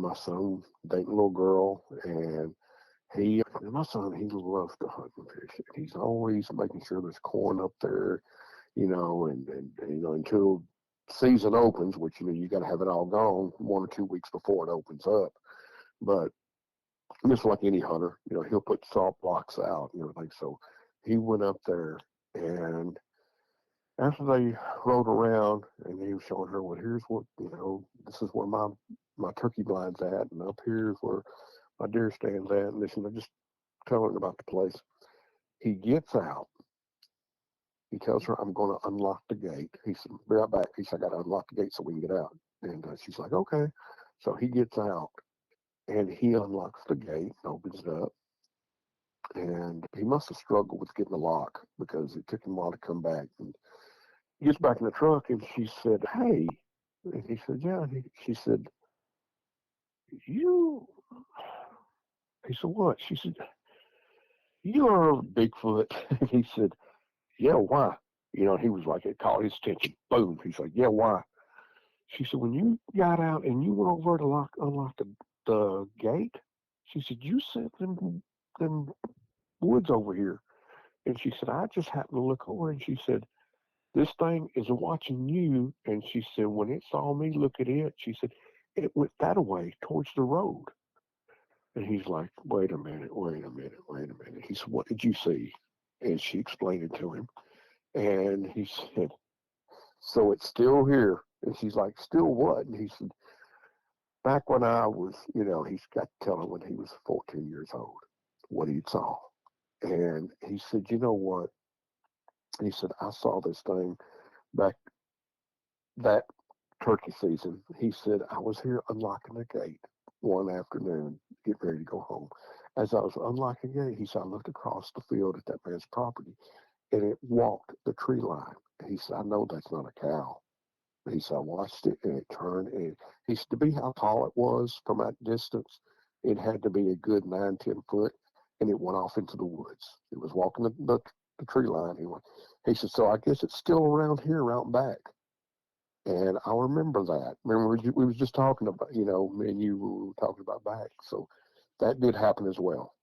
my son dating a little girl, and my son, he loves to hunt and fish. He's always making sure there's corn up there, and until season opens, which, you got to have it all gone 1 or 2 weeks before it opens up. But just like any hunter, he'll put salt blocks out and everything. So he went up there, and after they rode around, and he was showing her, well, here's what, this is where my turkey blind's at, and up here is where my deer stands at, and this, and they're just telling her about the place. He gets out. He tells her, I'm going to unlock the gate. He said, be right back. He said, I got to unlock the gate so we can get out. And she's like, okay. So he gets out, and he unlocks the gate and opens it up. And he must have struggled with getting the lock because it took him a while to come back. And he gets back in the truck, and she said, hey. And he said, yeah. She said, you. He said, what? She said, you're Bigfoot. And he said, yeah, why? He was like, it caught his attention. Boom. He's like, yeah, why? She said, when you got out and you went over to unlock the gate, she said, you sent them woods over here. And she said, I just happened to look over, and she said, this thing is watching you. And she said, when it saw me look at it, she said, it went that way towards the road. And he's like, wait a minute. He said, what did you see? And she explained it to him. And he said, so it's still here. And she's like, still what? And he said, back when I was, he's got to tell her when he was 14 years old what he saw. And he said, you know what? He said, I saw this thing back that turkey season. He said, I was here unlocking the gate one afternoon, getting ready to go home. As I was unlocking the gate, he said, I looked across the field at that man's property, and it walked the tree line. He said, I know that's not a cow. He said, I watched it, and it turned. And he said, to be how tall it was from that distance, it had to be a good 9-10 foot, and it went off into the woods. It was walking the tree line. He said, so I guess it's still around here, out back. And I remember that. Remember, we was just talking about, me and you were talking about back. So that did happen as well.